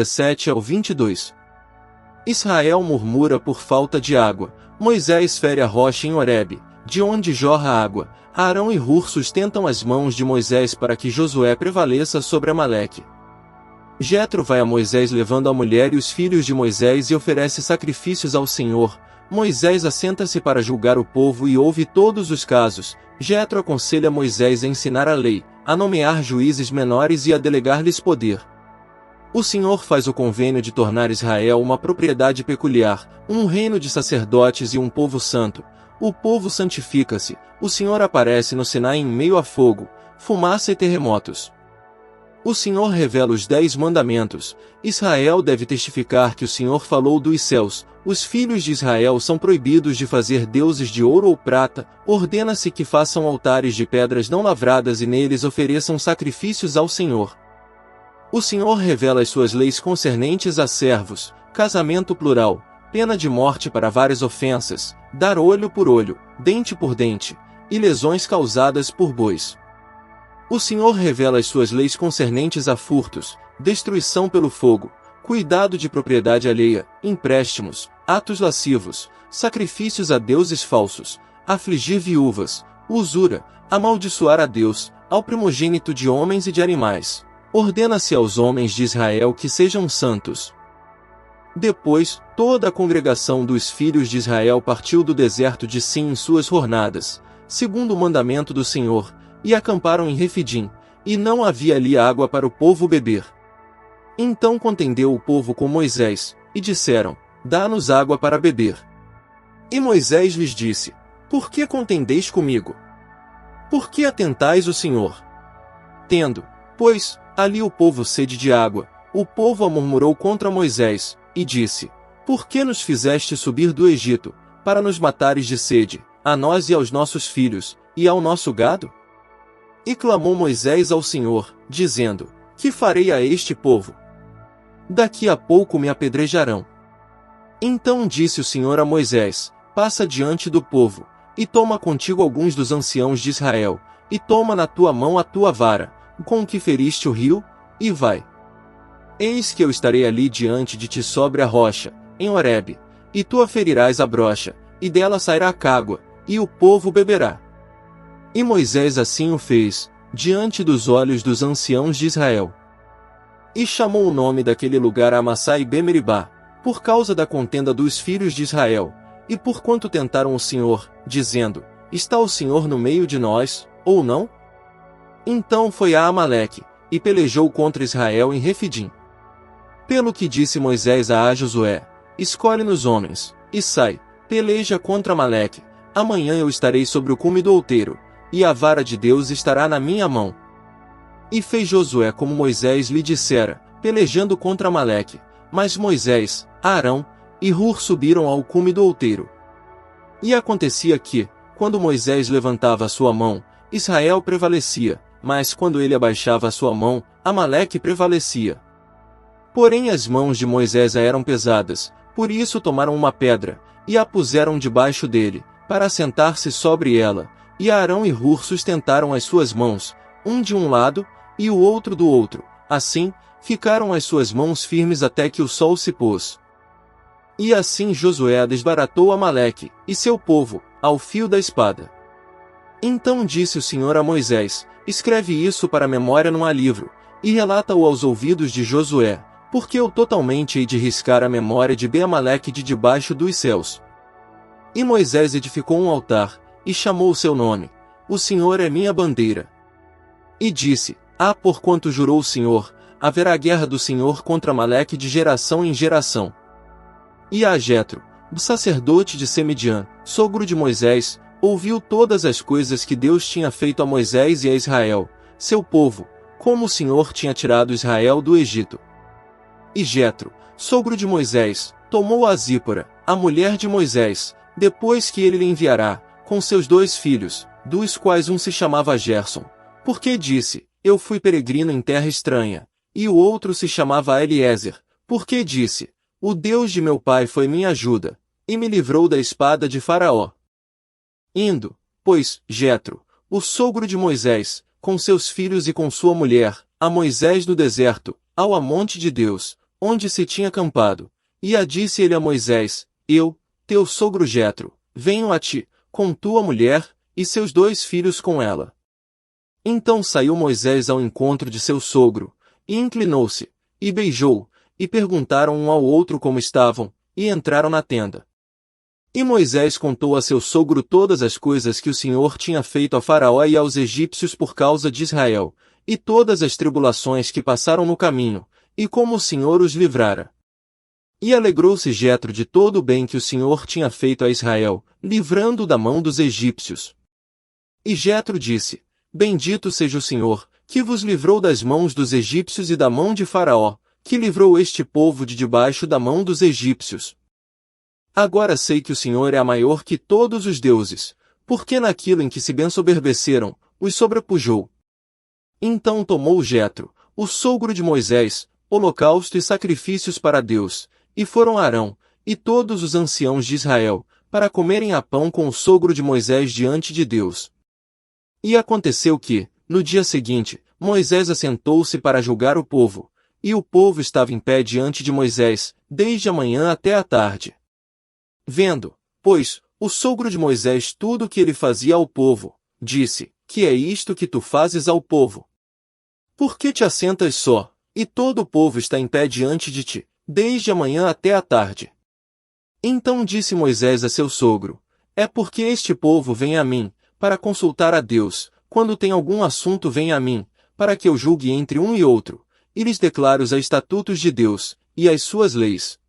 17 ao 22. Israel murmura por falta de água. Moisés fere a rocha em Horebe, de onde jorra água. Arão e Hur sustentam as mãos de Moisés para que Josué prevaleça sobre Amaleque. Jetro vai a Moisés levando a mulher e os filhos de Moisés e oferece sacrifícios ao Senhor. Moisés assenta-se para julgar o povo e ouve todos os casos. Jetro aconselha Moisés a ensinar a lei, a nomear juízes menores e a delegar-lhes poder. O Senhor faz o convênio de tornar Israel uma propriedade peculiar, um reino de sacerdotes e um povo santo. O povo santifica-se. O Senhor aparece no Sinai em meio a fogo, fumaça e terremotos. O Senhor revela os 10 mandamentos. Israel deve testificar que o Senhor falou dos céus. Os filhos de Israel são proibidos de fazer deuses de ouro ou prata. Ordena-se que façam altares de pedras não lavradas e neles ofereçam sacrifícios ao Senhor. O Senhor revela as suas leis concernentes a servos, casamento plural, pena de morte para várias ofensas, dar olho por olho, dente por dente, e lesões causadas por bois. O Senhor revela as suas leis concernentes a furtos, destruição pelo fogo, cuidado de propriedade alheia, empréstimos, atos lascivos, sacrifícios a deuses falsos, afligir viúvas, usura, amaldiçoar a Deus, ao primogênito de homens e de animais. Ordena-se aos homens de Israel que sejam santos. Depois, toda a congregação dos filhos de Israel partiu do deserto de Sim em suas jornadas, segundo o mandamento do Senhor, e acamparam em Refidim, e não havia ali água para o povo beber. Então contendeu o povo com Moisés, e disseram: Dá-nos água para beber. E Moisés lhes disse: Por que contendeis comigo? Por que atentais o Senhor? Tendo, pois, ali o povo sede de água, o povo murmurou contra Moisés, e disse: Por que nos fizeste subir do Egito, para nos matares de sede, a nós e aos nossos filhos, e ao nosso gado? E clamou Moisés ao Senhor, dizendo: Que farei a este povo? Daqui a pouco me apedrejarão. Então disse o Senhor a Moisés: Passa diante do povo, e toma contigo alguns dos anciãos de Israel, e toma na tua mão a tua vara, com que feriste o rio, e vai. Eis que eu estarei ali diante de ti sobre a rocha, em Horebe, e tu aferirás a brocha, e dela sairá água, e o povo beberá. E Moisés assim o fez, diante dos olhos dos anciãos de Israel. E chamou o nome daquele lugar Amassai Bemeribá, por causa da contenda dos filhos de Israel, e porquanto tentaram o Senhor, dizendo: Está o Senhor no meio de nós, ou não? Então foi a Amaleque, e pelejou contra Israel em Refidim. Pelo que disse Moisés a Josué: Escolhe-nos homens, e sai, peleja contra Amaleque. Amanhã eu estarei sobre o cume do outeiro, e a vara de Deus estará na minha mão. E fez Josué como Moisés lhe dissera, pelejando contra Amaleque. Mas Moisés, Arão e Hur subiram ao cume do outeiro. E acontecia que, quando Moisés levantava a sua mão, Israel prevalecia, mas quando ele abaixava a sua mão, Amaleque prevalecia. Porém as mãos de Moisés eram pesadas, por isso tomaram uma pedra, e a puseram debaixo dele, para assentar-se sobre ela, e Arão e Hur sustentaram as suas mãos, um de um lado, e o outro do outro. Assim, ficaram as suas mãos firmes até que o sol se pôs. E assim Josué desbaratou Amaleque, e seu povo, ao fio da espada. Então disse o Senhor a Moisés: Escreve isso para a memória num livro, e relata-o aos ouvidos de Josué, porque eu totalmente hei de riscar a memória de Amaleque de debaixo dos céus. E Moisés edificou um altar, e chamou o seu nome: O Senhor é minha bandeira. E disse: porquanto jurou o Senhor, haverá guerra do Senhor contra Amaleque de geração em geração. E a Jetro, o sacerdote de Semidian, sogro de Moisés, ouviu todas as coisas que Deus tinha feito a Moisés e a Israel, seu povo, como o Senhor tinha tirado Israel do Egito. E Jetro, sogro de Moisés, tomou a Zípora, a mulher de Moisés, depois que ele lhe enviará, com seus 2 filhos, dos quais um se chamava Gerson, porque disse: Eu fui peregrino em terra estranha, e o outro se chamava Eliezer, porque disse: O Deus de meu pai foi minha ajuda, e me livrou da espada de Faraó. Indo, pois, Jetro, o sogro de Moisés, com seus filhos e com sua mulher, a Moisés no deserto, ao monte de Deus, onde se tinha acampado. E disse ele a Moisés: Eu, teu sogro Jetro, venho a ti, com tua mulher, e seus 2 filhos com ela. Então saiu Moisés ao encontro de seu sogro, e inclinou-se, e beijou, e perguntaram um ao outro como estavam, e entraram na tenda. E Moisés contou a seu sogro todas as coisas que o Senhor tinha feito a Faraó e aos egípcios por causa de Israel, e todas as tribulações que passaram no caminho, e como o Senhor os livrara. E alegrou-se Jetro de todo o bem que o Senhor tinha feito a Israel, livrando-o da mão dos egípcios. E Jetro disse: Bendito seja o Senhor, que vos livrou das mãos dos egípcios e da mão de Faraó, que livrou este povo de debaixo da mão dos egípcios. Agora sei que o Senhor é maior que todos os deuses, porque naquilo em que se bensoberbeceram, os sobrepujou. Então tomou Jetro, o sogro de Moisés, holocausto e sacrifícios para Deus, e foram Arão, e todos os anciãos de Israel, para comerem a pão com o sogro de Moisés diante de Deus. E aconteceu que, no dia seguinte, Moisés assentou-se para julgar o povo, e o povo estava em pé diante de Moisés, desde a manhã até a tarde. Vendo, pois, o sogro de Moisés tudo o que ele fazia ao povo, disse: Que é isto que tu fazes ao povo? Por que te assentas só, e todo o povo está em pé diante de ti, desde a manhã até a tarde? Então disse Moisés a seu sogro: É porque este povo vem a mim, para consultar a Deus, quando tem algum assunto vem a mim, para que eu julgue entre um e outro, e lhes declare os estatutos de Deus, e as suas leis.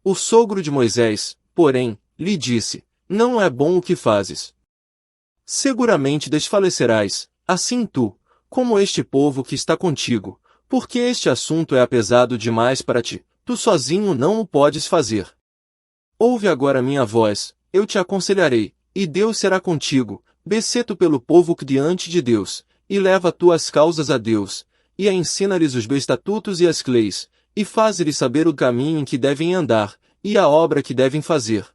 O sogro de Moisés, porém, lhe disse: Não é bom o que fazes. Seguramente desfalecerás, assim tu, como este povo que está contigo, porque este assunto é pesado demais para ti, tu sozinho não o podes fazer. Ouve agora minha voz, eu te aconselharei, e Deus será contigo, beceto pelo povo que diante de Deus, e leva tuas causas a Deus, e ensina-lhes os estatutos e as leis, e faz-lhes saber o caminho em que devem andar, e a obra que devem fazer.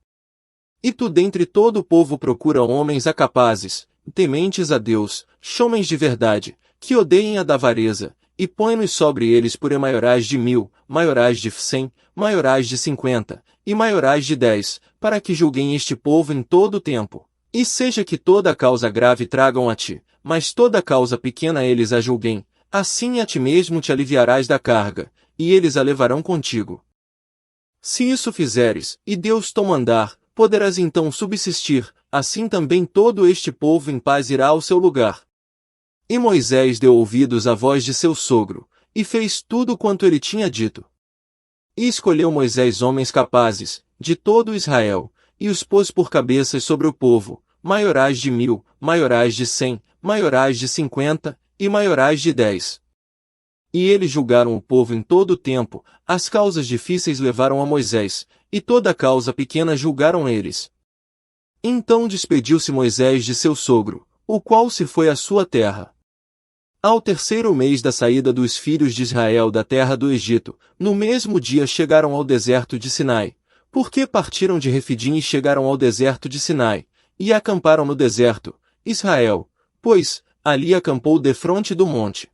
E tu dentre todo o povo procura homens capazes, tementes a Deus, homens de verdade, que odeiem a avareza, e põe-nos sobre eles por maiorais de 1000, maiorais de 100, maiorais de 50, e maiorais de 10, para que julguem este povo em todo o tempo. E seja que toda causa grave tragam a ti, mas toda causa pequena eles a julguem, assim a ti mesmo te aliviarás da carga, e eles a levarão contigo. Se isso fizeres, e Deus te mandar, poderás então subsistir, assim também todo este povo em paz irá ao seu lugar. E Moisés deu ouvidos à voz de seu sogro, e fez tudo quanto ele tinha dito. E escolheu Moisés homens capazes, de todo Israel, e os pôs por cabeças sobre o povo, maiorais de 1000, maiorais de 100, maiorais de 50, e maiorais de 10. E eles julgaram o povo em todo o tempo, as causas difíceis levaram a Moisés, e toda causa pequena julgaram eles. Então despediu-se Moisés de seu sogro, o qual se foi à sua terra. Ao 3º mês da saída dos filhos de Israel da terra do Egito, no mesmo dia chegaram ao deserto de Sinai, porque partiram de Refidim e chegaram ao deserto de Sinai, e acamparam no deserto, Israel, pois, ali acampou defronte do monte.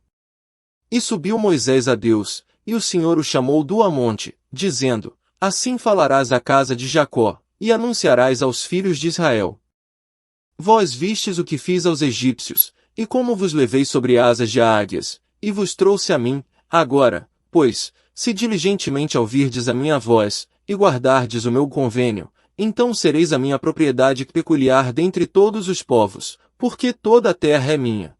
E subiu Moisés a Deus, e o Senhor o chamou do monte, dizendo: Assim falarás à casa de Jacó, e anunciarás aos filhos de Israel. Vós vistes o que fiz aos egípcios, e como vos levei sobre asas de águias, e vos trouxe a mim. Agora, pois, se diligentemente ouvirdes a minha voz, e guardardes o meu convênio, então sereis a minha propriedade peculiar dentre todos os povos, porque toda a terra é minha.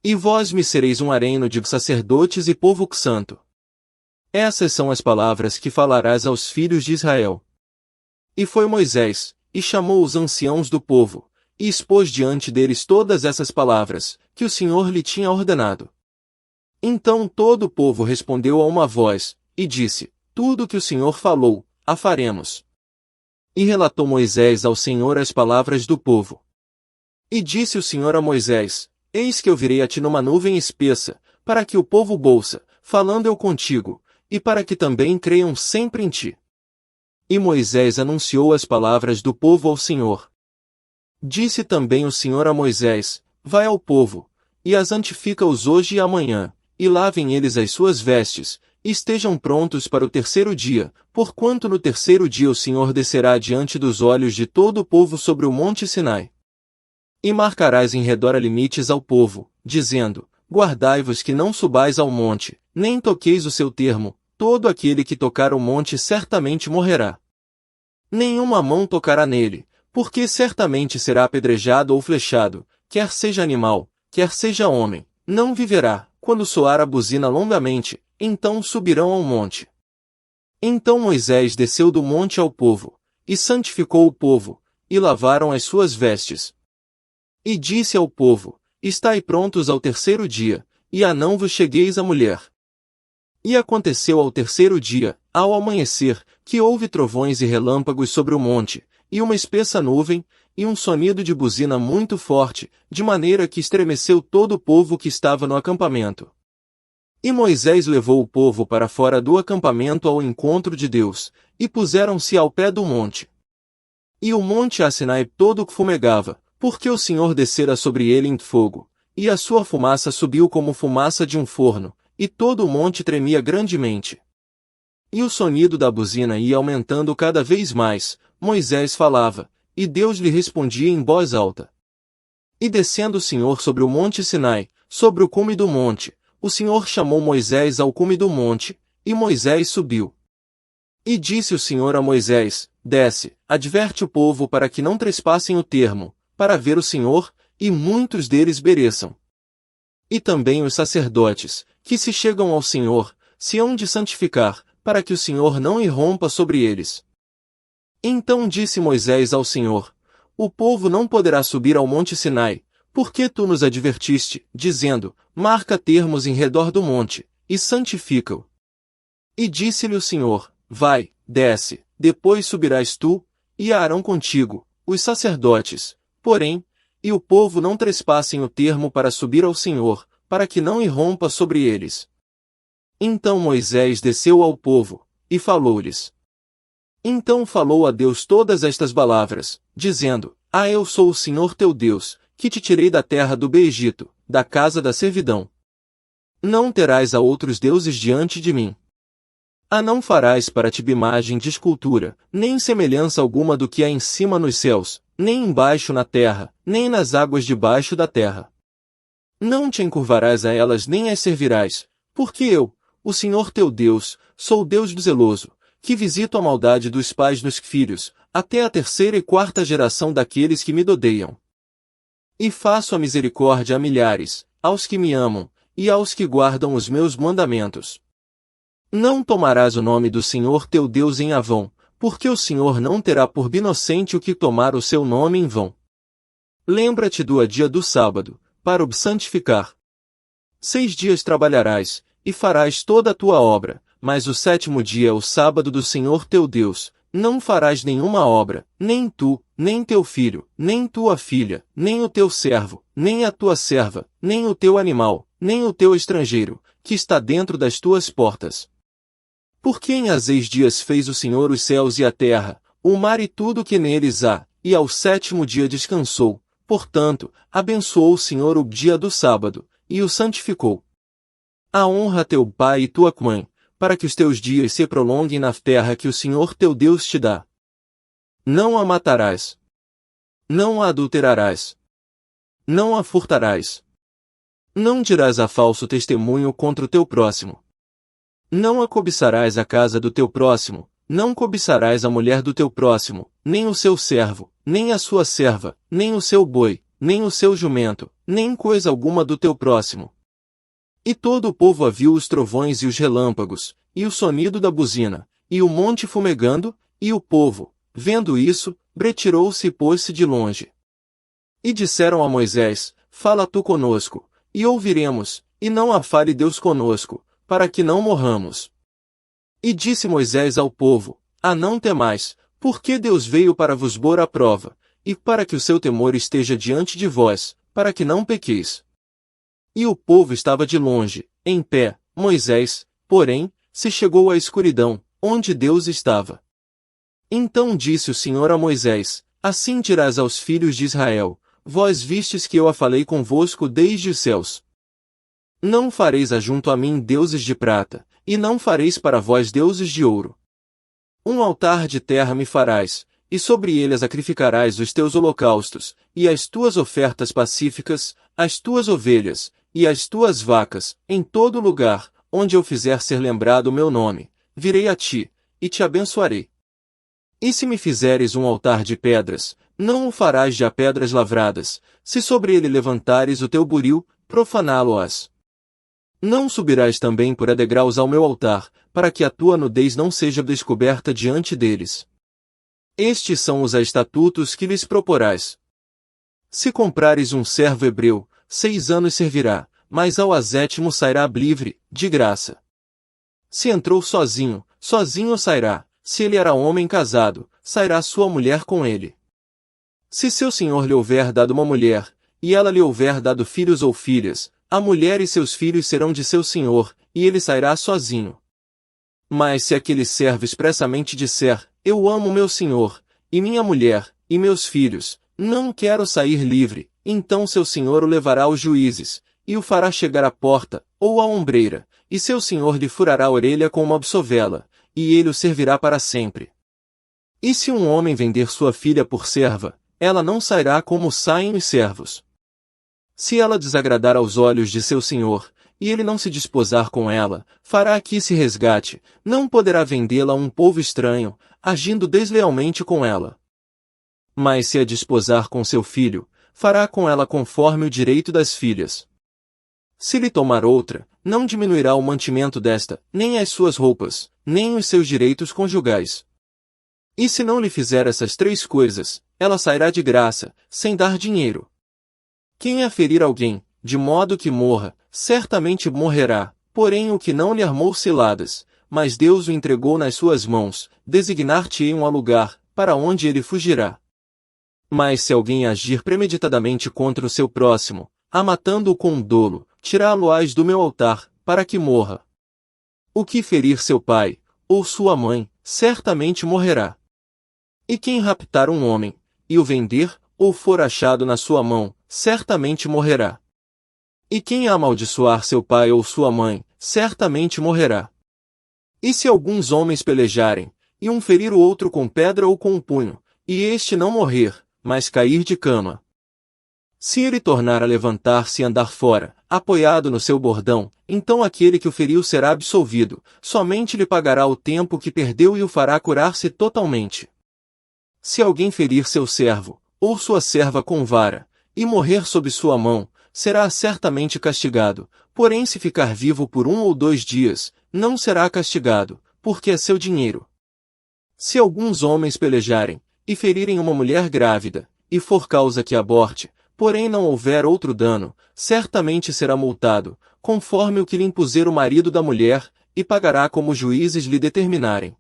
E vós me sereis um reino de sacerdotes e povo santo. Essas são as palavras que falarás aos filhos de Israel. E foi Moisés, e chamou os anciãos do povo, e expôs diante deles todas essas palavras, que o Senhor lhe tinha ordenado. Então todo o povo respondeu a uma voz, e disse: Tudo o que o Senhor falou, a faremos. E relatou Moisés ao Senhor as palavras do povo. E disse o Senhor a Moisés: Eis que eu virei a ti numa nuvem espessa, para que o povo ouça, falando eu contigo, e para que também creiam sempre em ti. E Moisés anunciou as palavras do povo ao Senhor. Disse também o Senhor a Moisés: Vai ao povo, e as santifica-os hoje e amanhã, e lavem eles as suas vestes, Estejam prontos para o terceiro dia, porquanto no terceiro dia o Senhor descerá diante dos olhos de todo o povo sobre o monte Sinai. E marcarás em redor limites ao povo, dizendo, guardai-vos que não subais ao monte, nem toqueis o seu termo, todo aquele que tocar o monte certamente morrerá. Nenhuma mão tocará nele, porque certamente será apedrejado ou flechado, quer seja animal, quer seja homem, não viverá. Quando soar a buzina longamente, então subirão ao monte. Então Moisés desceu do monte ao povo, e santificou o povo, e lavaram as suas vestes. E disse ao povo, estai prontos ao terceiro dia, e não vos chegueis a mulher. E aconteceu ao terceiro dia, ao amanhecer, que houve trovões e relâmpagos sobre o monte, e uma espessa nuvem, e um sonido de buzina muito forte, de maneira que estremeceu todo o povo que estava no acampamento. E Moisés levou o povo para fora do acampamento ao encontro de Deus, e puseram-se ao pé do monte. E o monte Sinai todo fumegava, porque o Senhor descera sobre ele em fogo, e a sua fumaça subiu como fumaça de um forno, e todo o monte tremia grandemente. E o sonido da buzina ia aumentando cada vez mais, Moisés falava, e Deus lhe respondia em voz alta. E descendo o Senhor sobre o monte Sinai, sobre o cume do monte, o Senhor chamou Moisés ao cume do monte, e Moisés subiu. E disse o Senhor a Moisés, desce, adverte o povo para que não trespassem o termo, para ver o Senhor, e muitos deles pereçam. E também os sacerdotes, que se chegam ao Senhor, se hão de santificar, para que o Senhor não irrompa sobre eles. Então disse Moisés ao Senhor, o povo não poderá subir ao monte Sinai, porque tu nos advertiste, dizendo, marca termos em redor do monte, e santifica-o. E disse-lhe o Senhor, vai, desce, depois subirás tu, e Arão contigo, os sacerdotes, porém, e o povo não trespassem o termo para subir ao Senhor, para que não irrompa sobre eles. Então Moisés desceu ao povo, e falou-lhes. Então falou a Deus todas estas palavras, dizendo, eu sou o Senhor teu Deus, que te tirei da terra do Egito, da casa da servidão. Não terás a outros deuses diante de mim. Não farás para ti imagem de escultura, nem semelhança alguma do que há em cima nos céus, nem embaixo na terra, nem nas águas debaixo da terra. Não te encurvarás a elas nem as servirás, porque eu, o Senhor teu Deus, sou o Deus do zeloso, que visito a maldade dos pais nos filhos, até a terceira e quarta geração daqueles que me odeiam. E faço a misericórdia a milhares, aos que me amam, e aos que guardam os meus mandamentos. Não tomarás o nome do Senhor teu Deus em vão, porque o Senhor não terá por inocente o que tomar o seu nome em vão. Lembra-te do dia do sábado, para o santificar. 6 dias trabalharás, e farás toda a tua obra, mas o sétimo dia é o sábado do Senhor teu Deus, não farás nenhuma obra, nem tu, nem teu filho, nem tua filha, nem o teu servo, nem a tua serva, nem o teu animal, nem o teu estrangeiro, que está dentro das tuas portas. Porque em 6 dias fez o Senhor os céus e a terra, o mar e tudo o que neles há, e ao sétimo dia descansou, portanto, abençoou o Senhor o dia do sábado, e o santificou. Honra teu pai e tua mãe, para que os teus dias se prolonguem na terra que o Senhor teu Deus te dá. Não a matarás. Não a adulterarás. Não a furtarás. Não dirás a falso testemunho contra o teu próximo. Não a cobiçarás a casa do teu próximo, não cobiçarás a mulher do teu próximo, nem o seu servo, nem a sua serva, nem o seu boi, nem o seu jumento, nem coisa alguma do teu próximo. E todo o povo viu os trovões e os relâmpagos, e o sonido da buzina, e o monte fumegando, e o povo, vendo isso, retirou-se e pôs-se de longe. E disseram a Moisés, fala tu conosco, e ouviremos, e não fale Deus conosco, para que não morramos. E disse Moisés ao povo, não temais, porque Deus veio para vos pôr à prova, e para que o seu temor esteja diante de vós, para que não pequeis. E o povo estava de longe, em pé, Moisés, porém, se chegou à escuridão, onde Deus estava. Então disse o Senhor a Moisés, assim dirás aos filhos de Israel, vós vistes que eu falei convosco desde os céus. Não fareis junto a mim deuses de prata, e não fareis para vós deuses de ouro. Um altar de terra me farás, e sobre ele sacrificarás os teus holocaustos, e as tuas ofertas pacíficas, as tuas ovelhas, e as tuas vacas, em todo lugar, onde eu fizer ser lembrado o meu nome, virei a ti, e te abençoarei. E se me fizeres um altar de pedras, não o farás de pedras lavradas, se sobre ele levantares o teu buril, profaná-lo-ás. Não subirás também por degraus ao meu altar, para que a tua nudez não seja descoberta diante deles. Estes são os estatutos que lhes proporás. Se comprares um servo hebreu, 6 anos servirá, mas ao 7º sairá livre, de graça. Se entrou sozinho, sozinho sairá, se ele era homem casado, sairá sua mulher com ele. Se seu senhor lhe houver dado uma mulher, e ela lhe houver dado filhos ou filhas, a mulher e seus filhos serão de seu senhor, e ele sairá sozinho. Mas se aquele servo expressamente disser, eu amo meu senhor, e minha mulher, e meus filhos, não quero sair livre, então seu senhor o levará aos juízes, e o fará chegar à porta, ou à ombreira, e seu senhor lhe furará a orelha com uma absovela, e ele o servirá para sempre. E se um homem vender sua filha por serva, ela não sairá como saem os servos. Se ela desagradar aos olhos de seu senhor, e ele não se desposar com ela, fará que se resgate, não poderá vendê-la a um povo estranho, agindo deslealmente com ela. Mas se a desposar com seu filho, fará com ela conforme o direito das filhas. Se lhe tomar outra, não diminuirá o mantimento desta, nem as suas roupas, nem os seus direitos conjugais. E se não lhe fizer essas 3 coisas, ela sairá de graça, sem dar dinheiro. Quem a ferir alguém, de modo que morra, certamente morrerá, porém o que não lhe armou ciladas, mas Deus o entregou nas suas mãos, designar-te-ei um lugar, para onde ele fugirá. Mas se alguém agir premeditadamente contra o seu próximo, matando-o com dolo, tirá-lo-ás do meu altar, para que morra. O que ferir seu pai, ou sua mãe, certamente morrerá. E quem raptar um homem, e o vender, ou for achado na sua mão, certamente morrerá. E quem amaldiçoar seu pai ou sua mãe, certamente morrerá. E se alguns homens pelejarem, e um ferir o outro com pedra ou com um punho, e este não morrer, mas cair de cama. Se ele tornar a levantar-se e andar fora, apoiado no seu bordão, então aquele que o feriu será absolvido, somente lhe pagará o tempo que perdeu e o fará curar-se totalmente. Se alguém ferir seu servo, ou sua serva com vara, e morrer sob sua mão, será certamente castigado, porém se ficar vivo por 1 ou 2 dias, não será castigado, porque é seu dinheiro. Se alguns homens pelejarem, e ferirem uma mulher grávida, e for causa que aborte, porém não houver outro dano, certamente será multado, conforme o que lhe impuser o marido da mulher, e pagará como os juízes lhe determinarem.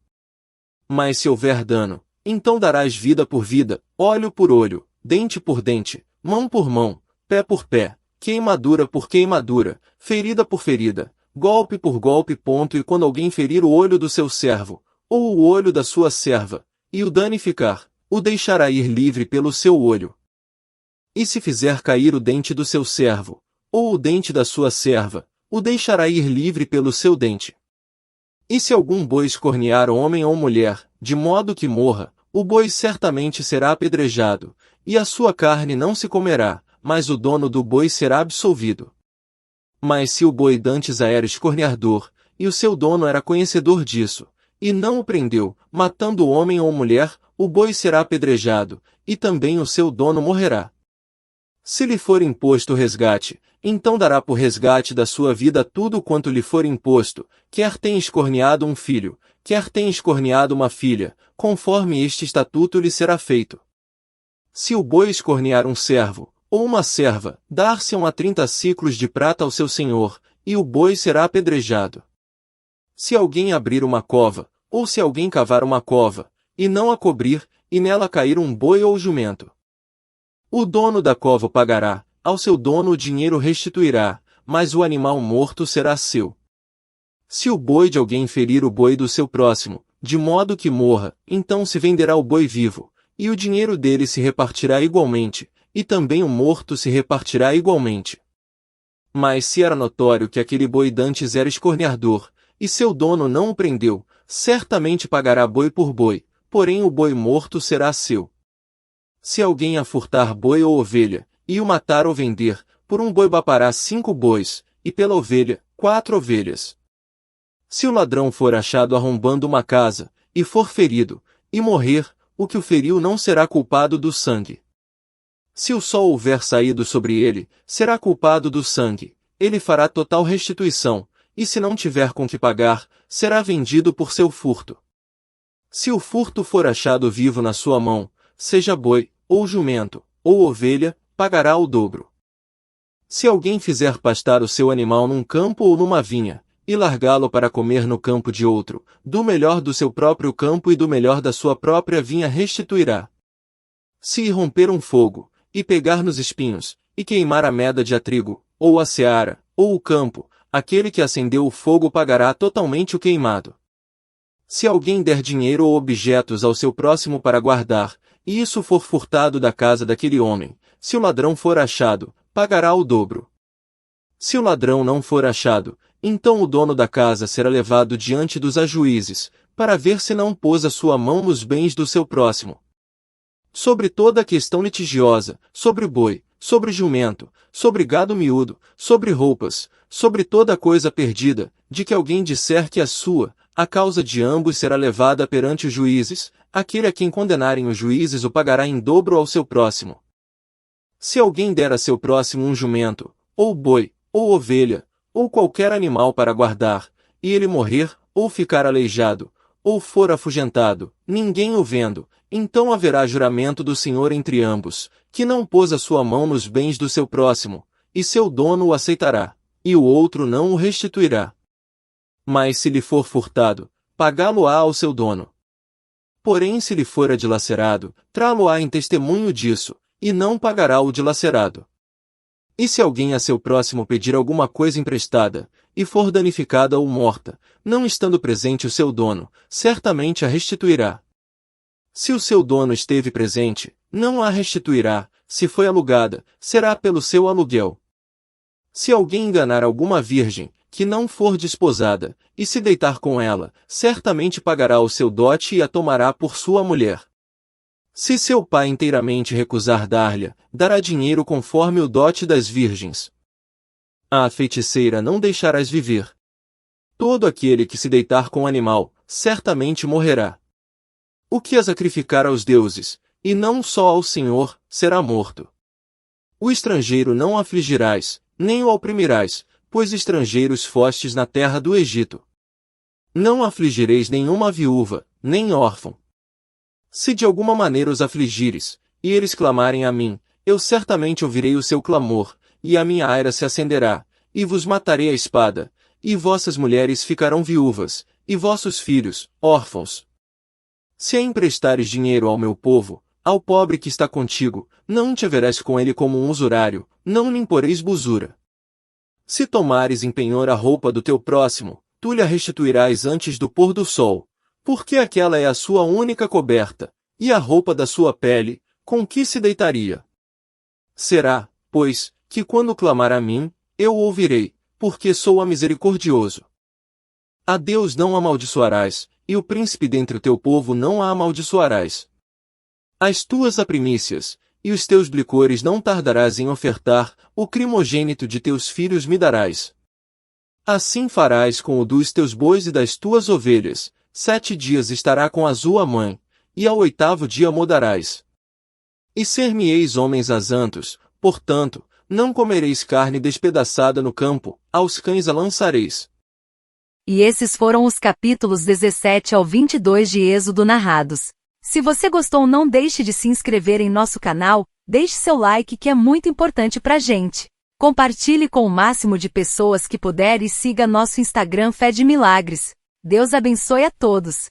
Mas se houver dano, então darás vida por vida, olho por olho, dente por dente, mão por mão, pé por pé, queimadura por queimadura, ferida por ferida, golpe por golpe. E quando alguém ferir o olho do seu servo, ou o olho da sua serva, e o danificar, o deixará ir livre pelo seu olho. E se fizer cair o dente do seu servo, ou o dente da sua serva, o deixará ir livre pelo seu dente. E se algum boi escornear homem ou mulher, de modo que morra, o boi certamente será apedrejado, e a sua carne não se comerá, mas o dono do boi será absolvido. Mas se o boi dantes era escorneador, e o seu dono era conhecedor disso, e não o prendeu, matando o homem ou mulher, o boi será apedrejado, e também o seu dono morrerá. Se lhe for imposto resgate, então dará por resgate da sua vida tudo quanto lhe for imposto, quer tenha escorneado um filho, quer tenha escorneado uma filha, conforme este estatuto lhe será feito. Se o boi escornear um servo, ou uma serva, dar-se-ão a 30 siclos de prata ao seu senhor, e o boi será apedrejado. Se alguém abrir uma cova, ou se alguém cavar uma cova, e não a cobrir, e nela cair um boi ou jumento, o dono da cova pagará, ao seu dono o dinheiro restituirá, mas o animal morto será seu. Se o boi de alguém ferir o boi do seu próximo, de modo que morra, então se venderá o boi vivo, e o dinheiro dele se repartirá igualmente, e também o morto se repartirá igualmente. Mas se era notório que aquele boi dantes era escorneador, e seu dono não o prendeu, certamente pagará boi por boi, porém o boi morto será seu. Se alguém a furtar boi ou ovelha, e o matar ou vender, por um boi bapará 5 bois, e pela ovelha, 4 ovelhas. Se o ladrão for achado arrombando uma casa, e for ferido, e morrer, o que o feriu não será culpado do sangue. Se o sol houver saído sobre ele, será culpado do sangue, ele fará total restituição, e se não tiver com que pagar, será vendido por seu furto. Se o furto for achado vivo na sua mão, seja boi, ou jumento, ou ovelha, pagará o dobro. Se alguém fizer pastar o seu animal num campo ou numa vinha, e largá-lo para comer no campo de outro, do melhor do seu próprio campo e do melhor da sua própria vinha restituirá. Se irromper um fogo, e pegar nos espinhos, e queimar a meda de trigo, ou a seara, ou o campo, aquele que acendeu o fogo pagará totalmente o queimado. Se alguém der dinheiro ou objetos ao seu próximo para guardar, e isso for furtado da casa daquele homem, se o ladrão for achado, pagará o dobro. Se o ladrão não for achado, então o dono da casa será levado diante dos ajuízes, para ver se não pôs a sua mão nos bens do seu próximo. Sobre toda a questão litigiosa, sobre o boi, sobre o jumento, sobre gado miúdo, sobre roupas, sobre toda coisa perdida, de que alguém disser que é sua, a causa de ambos será levada perante os juízes, aquele a quem condenarem os juízes o pagará em dobro ao seu próximo. Se alguém der a seu próximo um jumento, ou boi, ou ovelha, ou qualquer animal para guardar, e ele morrer, ou ficar aleijado, ou for afugentado, ninguém o vendo, então haverá juramento do Senhor entre ambos, que não pôs a sua mão nos bens do seu próximo, e seu dono o aceitará, e o outro não o restituirá. Mas se lhe for furtado, pagá-lo-á ao seu dono. Porém se lhe for dilacerado, trá-lo-á em testemunho disso, e não pagará o dilacerado. E se alguém a seu próximo pedir alguma coisa emprestada, e for danificada ou morta, não estando presente o seu dono, certamente a restituirá. Se o seu dono esteve presente, não a restituirá, se foi alugada, será pelo seu aluguel. Se alguém enganar alguma virgem, que não for desposada, e se deitar com ela, certamente pagará o seu dote e a tomará por sua mulher. Se seu pai inteiramente recusar dar-lhe, dará dinheiro conforme o dote das virgens. A feiticeira não deixarás viver. Todo aquele que se deitar com animal, certamente morrerá. O que a sacrificar aos deuses, e não só ao Senhor, será morto. O estrangeiro não afligirás, nem o oprimirás, pois estrangeiros fostes na terra do Egito. Não afligireis nenhuma viúva, nem órfão. Se de alguma maneira os afligires, e eles clamarem a mim, eu certamente ouvirei o seu clamor, e a minha ira se acenderá, e vos matarei a espada, e vossas mulheres ficarão viúvas, e vossos filhos, órfãos. Se emprestares dinheiro ao meu povo, ao pobre que está contigo, não te haverás com ele como um usurário, não lhe imporeis busura. Se tomares em penhor a roupa do teu próximo, tu lhe a restituirás antes do pôr do sol, porque aquela é a sua única coberta, e a roupa da sua pele, com que se deitaria. Será, pois, que quando clamar a mim, eu o ouvirei, porque sou a misericordioso. A Deus não amaldiçoarás, e o príncipe dentre o teu povo não a amaldiçoarás. As tuas primícias, e os teus licores não tardarás em ofertar, o primogênito de teus filhos me darás. Assim farás com o dos teus bois e das tuas ovelhas, 7 dias estará com a sua mãe, e ao 8º dia mudarás. E ser-me-eis homens asantos, portanto, não comereis carne despedaçada no campo, aos cães a lançareis. E esses foram os capítulos 17 ao 22 de Êxodo narrados. Se você gostou, não deixe de se inscrever em nosso canal, deixe seu like que é muito importante pra gente. Compartilhe com o máximo de pessoas que puder e siga nosso Instagram Fé de Milagres. Deus abençoe a todos.